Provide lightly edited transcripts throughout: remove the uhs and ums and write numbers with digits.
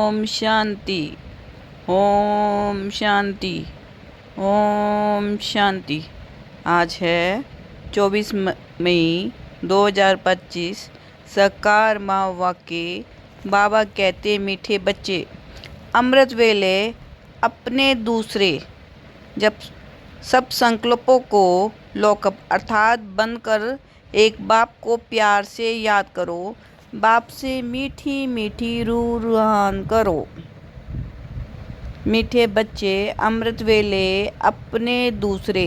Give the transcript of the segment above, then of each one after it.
ओम शांति। ओम शांति। ओम शांति। आज है 24 मई 2025। सकार माँ वाक्य। बाबा कहते मीठे बच्चे, अमृत वेले अपने दूसरे। जब सब संकल्पों को लॉकअप अर्थात बंद कर एक बाप को प्यार से याद करो। बाप से मीठी मीठी रूहान करो। मीठे बच्चे, अमृत वेले अपने दूसरे।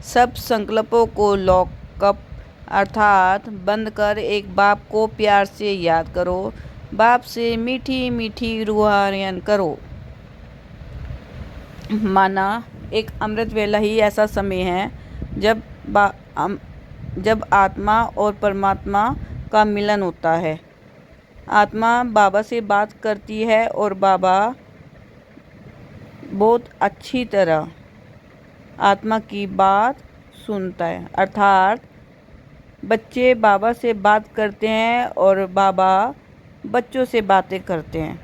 सब संकल्पों को लॉकअप अर्थात बंद कर एक बाप को प्यार से याद करो। बाप से मीठी मीठी रूहान करो। माना एक अमृत वेला ही ऐसा समय है जब आत्मा और परमात्मा का मिलन होता है। आत्मा बाबा से बात करती है और बाबा बहुत अच्छी तरह आत्मा की बात सुनता है। अर्थात बच्चे बाबा से बात करते हैं और बाबा बच्चों से बातें करते हैं।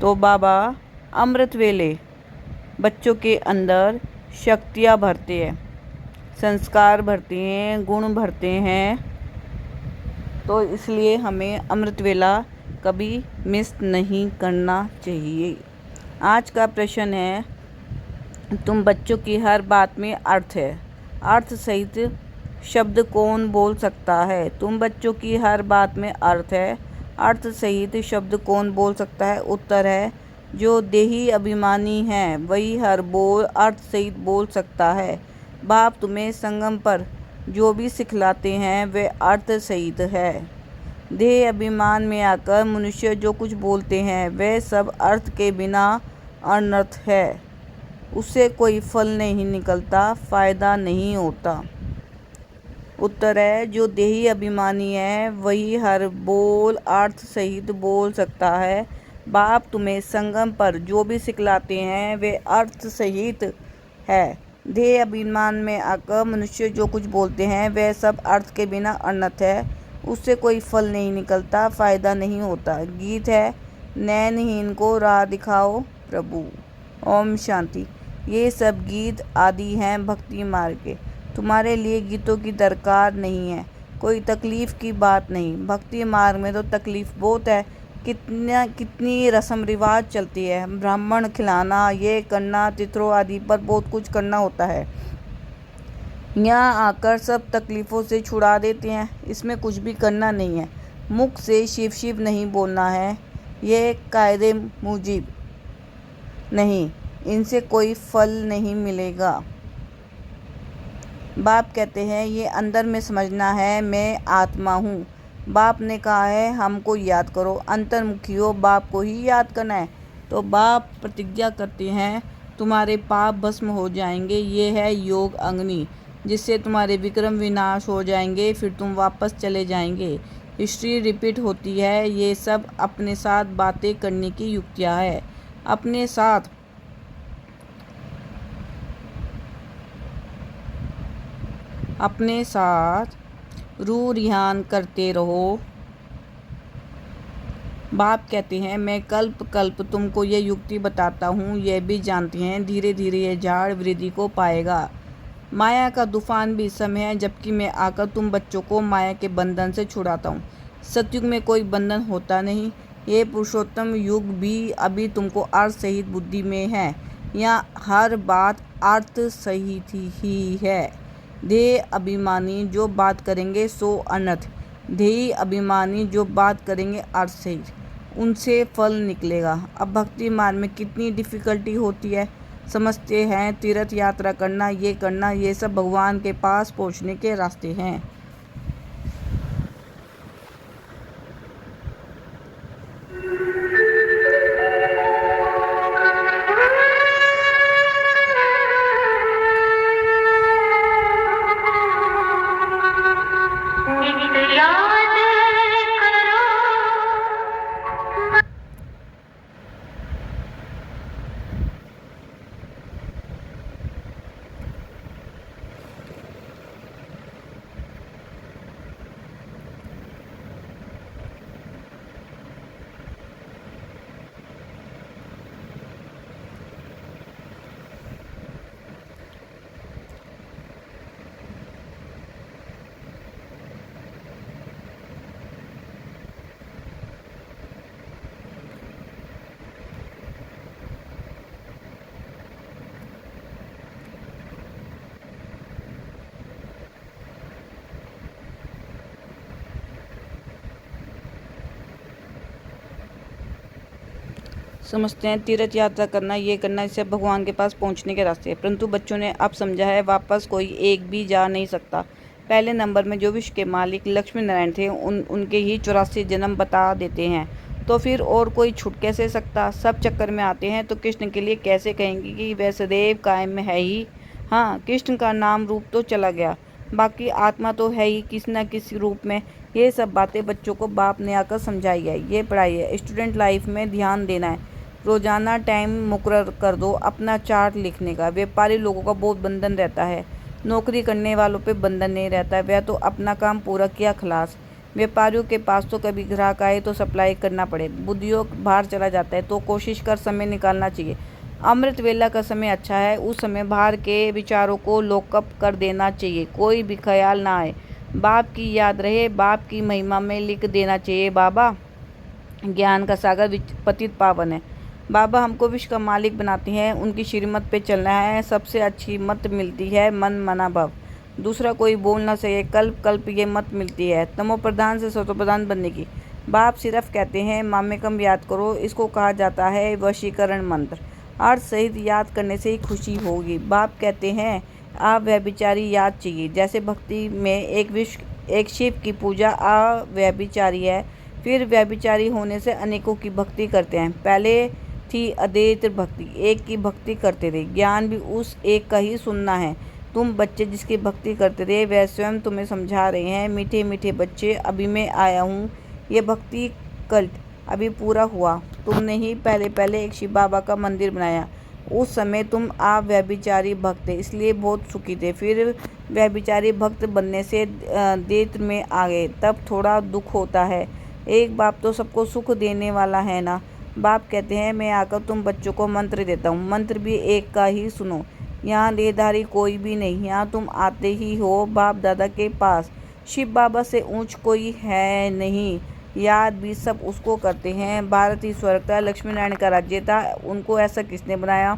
तो बाबा अमृत वेले बच्चों के अंदर शक्तियाँ भरते हैं, संस्कार भरते हैं, गुण भरते हैं। तो इसलिए हमें अमृत वेला कभी मिस नहीं करना चाहिए। आज का प्रश्न है, तुम बच्चों की हर बात में अर्थ है। अर्थ सहित शब्द कौन बोल सकता है? तुम बच्चों की हर बात में अर्थ है। अर्थ सहित शब्द कौन बोल सकता है? उत्तर है, जो देही अभिमानी है वही हर बोल अर्थ सहित बोल सकता है। बाप तुम्हें संगम पर जो भी सिखलाते हैं वे अर्थ सहित है। देह अभिमान में आकर मनुष्य जो कुछ बोलते हैं वह सब अर्थ के बिना अनर्थ है। उससे कोई फल नहीं निकलता, फायदा नहीं होता। उत्तर है, जो देही अभिमानी है वही हर बोल अर्थ सहित बोल सकता है। बाप तुम्हें संगम पर जो भी सिखलाते हैं वे अर्थ सहित है। देह अभिमान में आकर मनुष्य जो कुछ बोलते हैं वह सब अर्थ के बिना अनर्थ है। उससे कोई फल नहीं निकलता, फायदा नहीं होता। गीत है, नैनहीन को राह दिखाओ प्रभु। ओम शांति। ये सब गीत आदि हैं भक्ति मार्ग के। तुम्हारे लिए गीतों की दरकार नहीं है, कोई तकलीफ़ की बात नहीं। भक्ति मार्ग में तो तकलीफ़ बहुत है। कितनी रस्म रिवाज चलती है, ब्राह्मण खिलाना, ये करना, तिथरों आदि पर बहुत कुछ करना होता है। यहाँ आकर सब तकलीफ़ों से छुड़ा देते हैं। इसमें कुछ भी करना नहीं है। मुख से शिव शिव नहीं बोलना है, ये कायदे मुजीब नहीं, इनसे कोई फल नहीं मिलेगा। बाप कहते हैं ये अंदर में समझना है, मैं आत्मा हूँ। बाप ने कहा है हमको याद करो, अंतर्मुखी हो, बाप को ही याद करना है। तो बाप प्रतिज्ञा करते हैं तुम्हारे पाप भस्म हो जाएंगे। ये है योग अग्नि, जिससे तुम्हारे विक्रम विनाश हो जाएंगे, फिर तुम वापस चले जाएंगे। हिस्ट्री रिपीट होती है। ये सब अपने साथ बातें करने की युक्तियाँ है। अपने साथ रूह रिहान करते रहो। बाप कहते हैं मैं कल्प कल्प तुमको ये युक्ति बताता हूँ, यह भी जानते हैं धीरे धीरे ये झाड़ वृद्धि को पाएगा। माया का तूफान भी इस समय है जबकि मैं आकर तुम बच्चों को माया के बंधन से छुड़ाता हूँ। सतयुग में कोई बंधन होता नहीं। ये पुरुषोत्तम युग भी अभी तुमको अर्थ सहित बुद्धि में है। यहाँ हर बात अर्थ सहित ही है। देह अभिमानी जो बात करेंगे सो अनर्थ, देही अभिमानी जो बात करेंगे अर्थ सहित, उनसे फल निकलेगा। अब भक्ति मार्ग में कितनी डिफ़िकल्टी होती है। समझते हैं तीर्थ यात्रा करना, ये सब भगवान के पास पहुंचने के रास्ते हैं। समझते हैं तीर्थ यात्रा करना, ये करना, इससे भगवान के पास पहुंचने के रास्ते हैं। परंतु बच्चों ने अब समझा है वापस कोई एक भी जा नहीं सकता। पहले नंबर में जो विश्व के मालिक लक्ष्मी नारायण थे उनके ही 84 जन्म बता देते हैं, तो फिर और कोई छूट कैसे सकता। सब चक्कर में आते हैं तो कृष्ण के लिए कैसे कहेंगे कि वह सदैव कायम में है ही। हाँ, कृष्ण का नाम रूप तो चला गया, बाकी आत्मा तो है ही किसी न किसी रूप में। ये सब बातें बच्चों को बाप ने आकर समझाई है। ये पढ़ाई है। स्टूडेंट लाइफ में ध्यान देना है। रोजाना टाइम मुकर्रर कर दो अपना चार्ट लिखने का। व्यापारी लोगों का बहुत बंधन रहता है, नौकरी करने वालों पे बंधन नहीं रहता। वह तो अपना काम पूरा किया खलास। व्यापारियों के पास तो कभी ग्राहक आए तो सप्लाई करना पड़े, बुद्धियों बाहर चला जाता है तो कोशिश कर समय निकालना चाहिए। अमृत वेला का समय अच्छा है, उस समय बाहर के विचारों को लॉकअप कर देना चाहिए, कोई भी ख्याल ना आए। बाप की याद रहे, बाप की महिमा में लिख देना चाहिए बाबा ज्ञान का सागर पतित पावन है। बाबा हमको विश्व का मालिक बनाते हैं, उनकी श्रीमत पे चलना है। सबसे अच्छी मत मिलती है मन मना भव, दूसरा कोई बोल ना सके। कल्प कल्प ये मत मिलती है तमो प्रधान से सतो प्रधान बनने की। बाप सिर्फ कहते हैं मामे कम याद करो, इसको कहा जाता है वशीकरण मंत्र। अर्थ सहित याद करने से ही खुशी होगी। बाप कहते हैं आप व्यभिचारी याद चाहिए। जैसे भक्ति में एक शिव की पूजा अव्यभिचारी है, फिर व्यभिचारी होने से अनेकों की भक्ति करते हैं। पहले थी अद्वैत भक्ति, एक की भक्ति करते रहे। ज्ञान भी उस एक का ही सुनना है। तुम बच्चे जिसकी भक्ति करते रहे वह स्वयं तुम्हें समझा रहे हैं। मीठे मीठे बच्चे, अभी मैं आया हूँ। ये भक्ति कल्ट अभी पूरा हुआ। तुमने ही पहले पहले एक शिव बाबा का मंदिर बनाया। उस समय तुम आप व्यभिचारी भक्त थे, इसलिए बहुत सुखी थे। फिर व्यभिचारी भक्त बनने से दैत्य में आ गए, तब थोड़ा दुख होता है। एक बाप तो सबको सुख देने वाला है ना। बाप कहते हैं मैं आकर तुम बच्चों को मंत्र देता हूँ, मंत्र भी एक का ही सुनो। यहाँ देहधारी कोई भी नहीं, यहाँ तुम आते ही हो बाप दादा के पास। शिव बाबा से ऊंच कोई है नहीं, याद भी सब उसको करते हैं। भारत ही स्वर्ग था, लक्ष्मी नारायण का राज्य था, उनको ऐसा किसने बनाया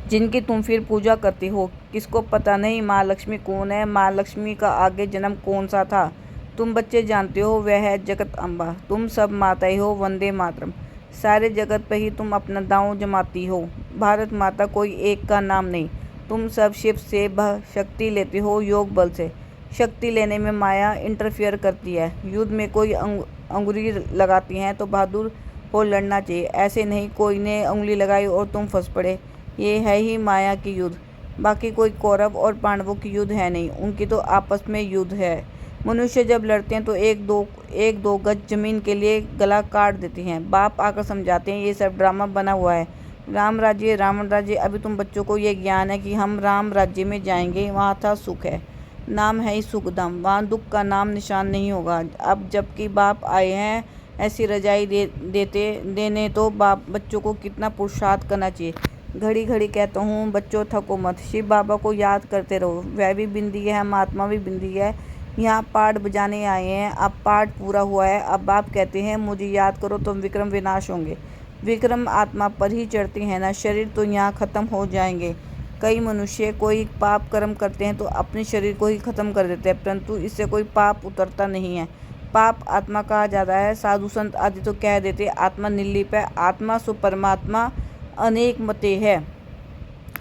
जिनकी तुम फिर पूजा करते हो। किसको पता नहीं माँ लक्ष्मी कौन है, माँ लक्ष्मी का आगे जन्म कौन सा था। तुम बच्चे जानते हो वह है जगत अम्बा। तुम सब माता ही हो, वंदे मातरम। सारे जगत पर ही तुम अपना दांव जमाती हो। भारत माता कोई एक का नाम नहीं। तुम सब शिव से शक्ति लेते हो, योग बल से। शक्ति लेने में माया इंटरफियर करती है। युद्ध में कोई अंगुली लगाती हैं तो बहादुर हो लड़ना चाहिए, ऐसे नहीं कोई ने उंगली लगाई और तुम फंस पड़े। ये है ही माया की युद्ध, बाकी कोई कौरव और पांडवों की युद्ध है नहीं, उनकी तो आपस में युद्ध है। मनुष्य जब लड़ते हैं तो एक दो गज जमीन के लिए गला काट देते हैं। बाप आकर समझाते हैं ये सब ड्रामा बना हुआ है। राम राज्य रावण राज्य, अभी तुम बच्चों को ये ज्ञान है कि हम राम राज्य में जाएंगे, वहाँ था सुख है, नाम है ही सुखधाम, वहाँ दुख का नाम निशान नहीं होगा। अब जबकि बाप आए हैं ऐसी रजाई देने तो बाप बच्चों को कितना पुरुषार्थ करना चाहिए। घड़ी घड़ी कहता हूँ बच्चों थको मत, शिव बाबा को याद करते रहो। वह भी बिंदी है, हम आत्मा भी बिंदी है। यहाँ पाठ बजाने आए हैं, अब पाठ पूरा हुआ है। अब बाप कहते हैं मुझे याद करो तुम विक्रम विनाश होंगे। विक्रम आत्मा पर ही चढ़ते हैं ना, शरीर तो यहाँ ख़त्म हो जाएंगे। कई मनुष्य कोई पाप कर्म करते हैं तो अपने शरीर को ही ख़त्म कर देते हैं, परंतु इससे कोई पाप उतरता नहीं है। पाप आत्मा कहा जाता है। साधु संत आदि तो कह देते आत्मा निर्लिप है, आत्मा सु परमात्मा अनेक मते है।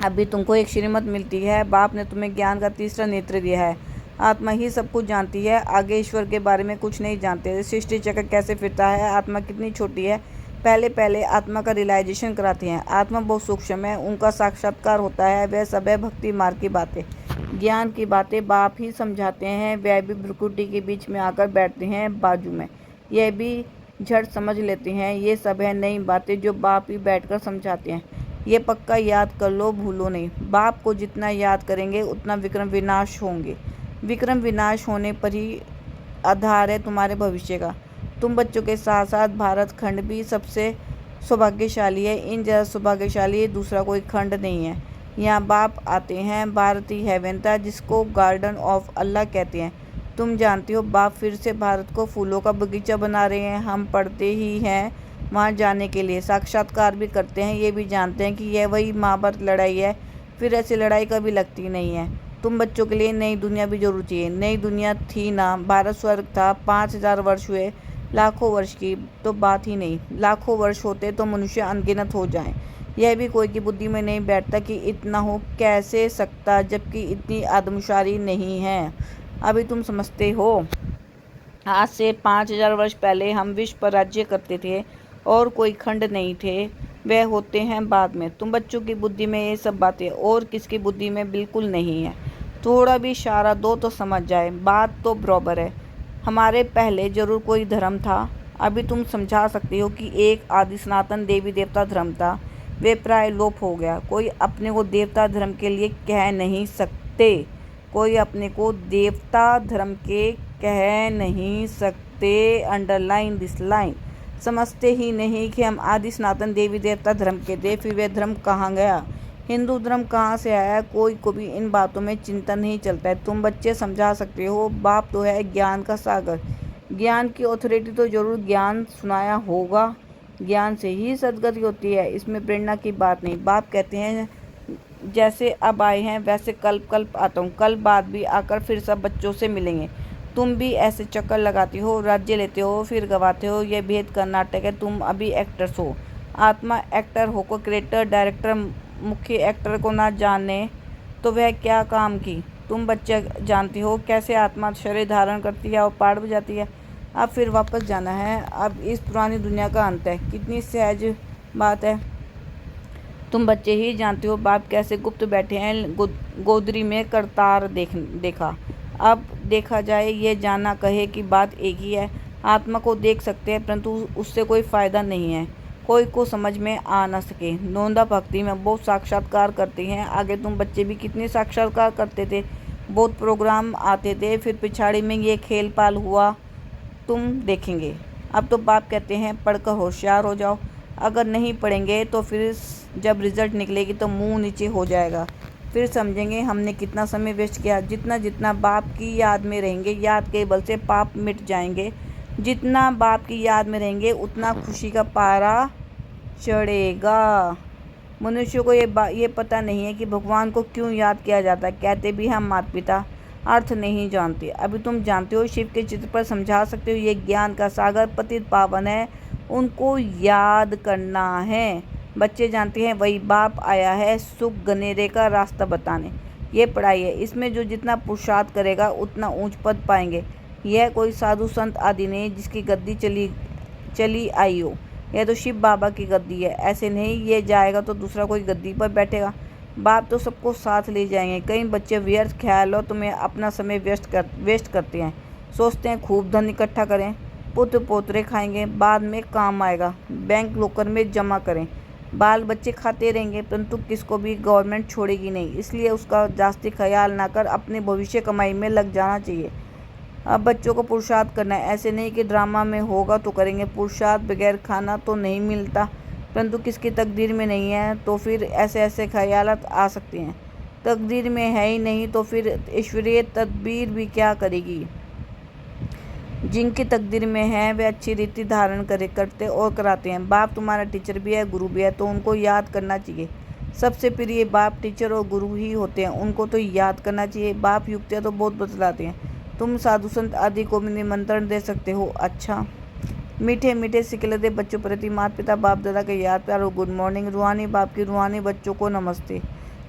अभी तुमको एक श्रीमत मिलती है, बाप ने तुम्हें ज्ञान का तीसरा नेत्र दिया है। आत्मा ही सब कुछ जानती है, आगे ईश्वर के बारे में कुछ नहीं जानते। सृष्टि चक्र कैसे फिरता है, आत्मा कितनी छोटी है, पहले पहले आत्मा का रियलाइजेशन कराते हैं। आत्मा बहुत सूक्ष्म है, उनका साक्षात्कार होता है। वह सब है भक्ति मार्ग की बातें, ज्ञान की बातें बाप ही समझाते हैं। वह भी भ्रुकुटी के बीच में आकर बैठते हैं बाजू में, यह भी झट समझ लेते हैं। ये सब है नई बातें जो बाप ही बैठकर समझाते हैं। ये पक्का याद कर लो, भूलो नहीं। बाप को जितना याद करेंगे उतना विक्रम विनाश होंगे। विक्रम विनाश होने पर ही आधार है तुम्हारे भविष्य का। तुम बच्चों के साथ साथ भारत खंड भी सबसे सौभाग्यशाली है। इन जैसा सौभाग्यशाली दूसरा कोई खंड नहीं है। यहाँ बाप आते हैं, भारत ही हेवन था जिसको गार्डन ऑफ अल्लाह कहते हैं। तुम जानती हो बाप फिर से भारत को फूलों का बगीचा बना रहे हैं। हम पढ़ते ही हैं वहाँ जाने के लिए, साक्षात्कार भी करते हैं। ये भी जानते हैं कि यह वही महाभारत लड़ाई है, फिर ऐसी लड़ाई कभी लगती नहीं है। तुम बच्चों के लिए नई दुनिया भी जरूर चाहिए। नई दुनिया थी ना, भारत स्वर्ग था। 5000 वर्ष हुए लाखों वर्ष की तो बात ही नहीं, लाखों वर्ष होते तो मनुष्य अनगिनत हो जाएं। यह भी कोई की बुद्धि में नहीं बैठता कि इतना हो कैसे सकता, जबकि इतनी आदमशुमारी नहीं है। अभी तुम समझते हो। आज से 5,000 वर्ष पहले हम विश्व पर राज्य करते थे और कोई खंड नहीं थे। वह होते हैं बाद में। तुम बच्चों की बुद्धि में ये सब बातें और किसकी बुद्धि में बिल्कुल नहीं है। थोड़ा भी इशारा दो तो समझ जाए, बात तो बराबर है। हमारे पहले जरूर कोई धर्म था। अभी तुम समझा सकते हो कि एक आदि सनातन देवी देवता धर्म था। वे प्राय लोप हो गया। कोई अपने को देवता धर्म के लिए कह नहीं सकते। कोई अपने को देवता धर्म के कह नहीं सकते। Underline this line. समझते ही नहीं कि हम आदि सनातन देवी देवता धर्म के थे। फिर वह धर्म कहाँ गया, हिंदू धर्म कहाँ से आया, कोई को भी इन बातों में चिंता नहीं चलता है। तुम बच्चे समझा सकते हो। बाप तो है ज्ञान का सागर। ज्ञान की अथॉरिटी तो जरूर ज्ञान सुनाया होगा। ज्ञान से ही सदगति होती है, इसमें प्रेरणा की बात नहीं। बाप कहते हैं जैसे अब आए हैं वैसे कल आता हूँ। कल बाद भी आकर फिर सब बच्चों से मिलेंगे। तुम भी ऐसे चक्कर लगाती हो, राज्य लेते हो फिर गवाते हो। यह भेद का नाटक है। तुम अभी एक्टर्स हो। आत्मा एक्टर होकर क्रिएटर डायरेक्टर मुख्य एक्टर को ना जाने तो वह क्या काम की। तुम बच्चे जानती हो कैसे आत्मा शरीर धारण करती है और पाठ बजाती है। अब फिर वापस जाना है। अब इस पुरानी दुनिया का अंत है। कितनी सहज बात है। तुम बच्चे ही जानते हो बाप कैसे गुप्त बैठे हैं। गोदरी में करतार देखा। अब देखा जाए, ये जाना कहे कि बात एक ही है। आत्मा को देख सकते हैं परंतु उससे कोई फायदा नहीं है। कोई को समझ में आ न सके। नोंदा भक्ति में बहुत साक्षात्कार करते हैं। आगे तुम बच्चे भी कितने साक्षात्कार करते थे। बहुत प्रोग्राम आते थे। फिर पिछाड़ी में ये खेल पाल हुआ, तुम देखेंगे। अब तो बाप कहते हैं पढ़कर होशियार हो जाओ। अगर नहीं पढ़ेंगे तो फिर जब रिजल्ट निकलेगी तो मुंह नीचे हो जाएगा। फिर समझेंगे हमने कितना समय वेस्ट किया। जितना जितना बाप की याद में रहेंगे, याद के बल से पाप मिट जाएंगे। जितना बाप की याद में रहेंगे उतना खुशी का पारा चढ़ेगा। मनुष्य को ये पता नहीं है कि भगवान को क्यों याद किया जाता है। कहते भी हम माता पिता, अर्थ नहीं जानते। अभी तुम जानते हो। शिव के चित्र पर समझा सकते हो। ये ज्ञान का सागर पतित पावन है, उनको याद करना है। बच्चे जानते हैं वही बाप आया है सुख गनेरे का रास्ता बताने। ये पढ़ाई है। इसमें जो जितना पुरुषार्थ करेगा उतना ऊंच पद पाएंगे। यह कोई साधु संत आदि नहीं जिसकी गद्दी चली आई हो। यह तो शिव बाबा की गद्दी है। ऐसे नहीं ये जाएगा तो दूसरा कोई गद्दी पर बैठेगा। बाप तो सबको साथ ले जाएंगे। कई बच्चे व्यर्थ ख्यालों तुम्हें अपना समय वेस्ट करते हैं। सोचते हैं खूब धन इकट्ठा करें, पुत्र पोतरे खाएंगे, बाद में काम आएगा, बैंक लॉकर में जमा करें। बाल बच्चे खाते रहेंगे परंतु किसको भी गवर्नमेंट छोड़ेगी नहीं। इसलिए उसका जास्ती ख्याल ना कर अपने भविष्य कमाई में लग जाना चाहिए। अब बच्चों को पुरुषार्थ करना है। ऐसे नहीं कि ड्रामा में होगा तो करेंगे। पुरुषार्थ बगैर खाना तो नहीं मिलता, परंतु किसकी तकदीर में नहीं है तो फिर ऐसे ऐसे ख्यालात आ सकते हैं। तकदीर में है ही नहीं तो फिर ईश्वरीय तदबीर भी क्या करेगी। जिनकी तकदीर में है वे अच्छी रीति धारण करते और कराते हैं। बाप तुम्हारा टीचर भी है, गुरु भी है, तो उनको याद करना चाहिए। सबसे प्रिय बाप टीचर और गुरु ही होते हैं, उनको तो याद करना चाहिए। बाप युक्तियाँ तो बहुत बतलाते हैं। तुम साधु संत आदि को भी निमंत्रण दे सकते हो। अच्छा, मीठे मीठे सिकलते बच्चों प्रति माता पिता बाप दादा के याद प्यार और गुड मॉर्निंग। रूहानी बाप की रूहानी बच्चों को नमस्ते।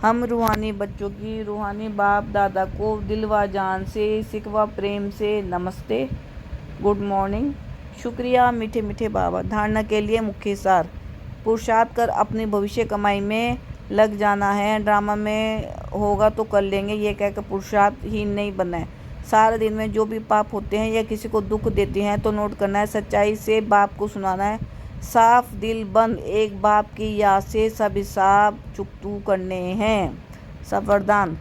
हम रूहानी बच्चों की रूहानी बाप दादा को दिलवा जान से सिकवा प्रेम से नमस्ते, गुड मॉर्निंग, शुक्रिया मीठे मीठे बाबा। धारणा के लिए मुख्य सार। पुरुषार्थ कर अपनी भविष्य कमाई में लग जाना है। ड्रामा में होगा तो कर लेंगे ये कहकर पुरुषार्थ ही नहीं बनना है। सारे दिन में जो भी पाप होते हैं या किसी को दुख देते हैं तो नोट करना है। सच्चाई से बाप को सुनाना है। साफ दिल बंद एक बाप की याद से सब हिसाब चुकतू करने हैं। सब वरदान।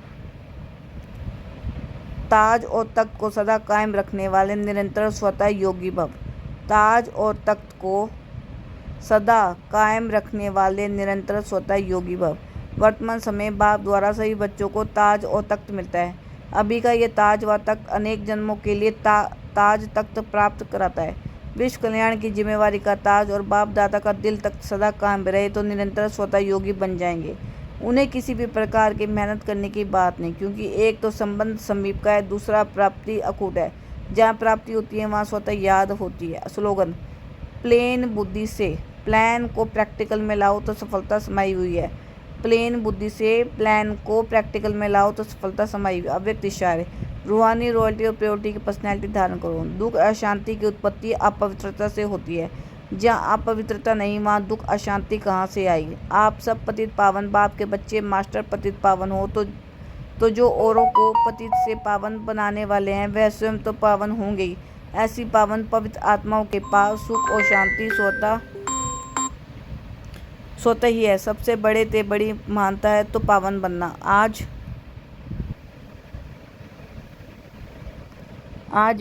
ताज और तख्त को सदा कायम रखने वाले निरंतर स्वतः योगी भव। ताज और तख्त को सदा कायम रखने वाले निरंतर स्वतः योगी भव। वर्तमान समय बाप द्वारा सभी बच्चों को ताज और तख्त मिलता है। अभी का ये ताज व तख्त अनेक जन्मों के लिए ताज तख्त प्राप्त कराता है। विश्व कल्याण की जिम्मेवारी का ताज और बाप दादा का दिल तख्त सदा कायम रहे तो निरंतर स्वतः योगी बन जाएंगे। उन्हें किसी भी प्रकार की मेहनत करने की बात नहीं, क्योंकि एक तो संबंध समीप का है, दूसरा प्राप्ति अकूट है। जहाँ प्राप्ति होती है वहाँ स्वतः याद होती है। स्लोगन, प्लेन बुद्धि से प्लान को प्रैक्टिकल में लाओ तो सफलता समाई हुई है। प्लेन बुद्धि से प्लान को प्रैक्टिकल में लाओ तो सफलता समाई हुई। अव्यक्त इशारे, रूहानी रॉयल्टी और प्योरिटी की पर्सनैलिटी धारण करो। दुख अशांति की उत्पत्ति अपवित्रता से होती है। जहाँ अपवित्रता नहीं वहाँ दुख अशांति कहाँ से आई। आप सब पतित पावन बाप के बच्चे मास्टर पतित पावन हो तो जो औरों को पतित से पावन बनाने वाले हैं वह स्वयं तो पावन होंगे ही। ऐसी पावन पवित्र आत्माओं के पास सुख और शांति स्वतः ही है। सबसे बड़ी महानता है तो पावन बनना। आज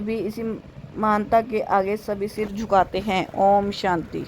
भी इसी महानता के आगे सभी सिर झुकाते हैं। ओम शांति।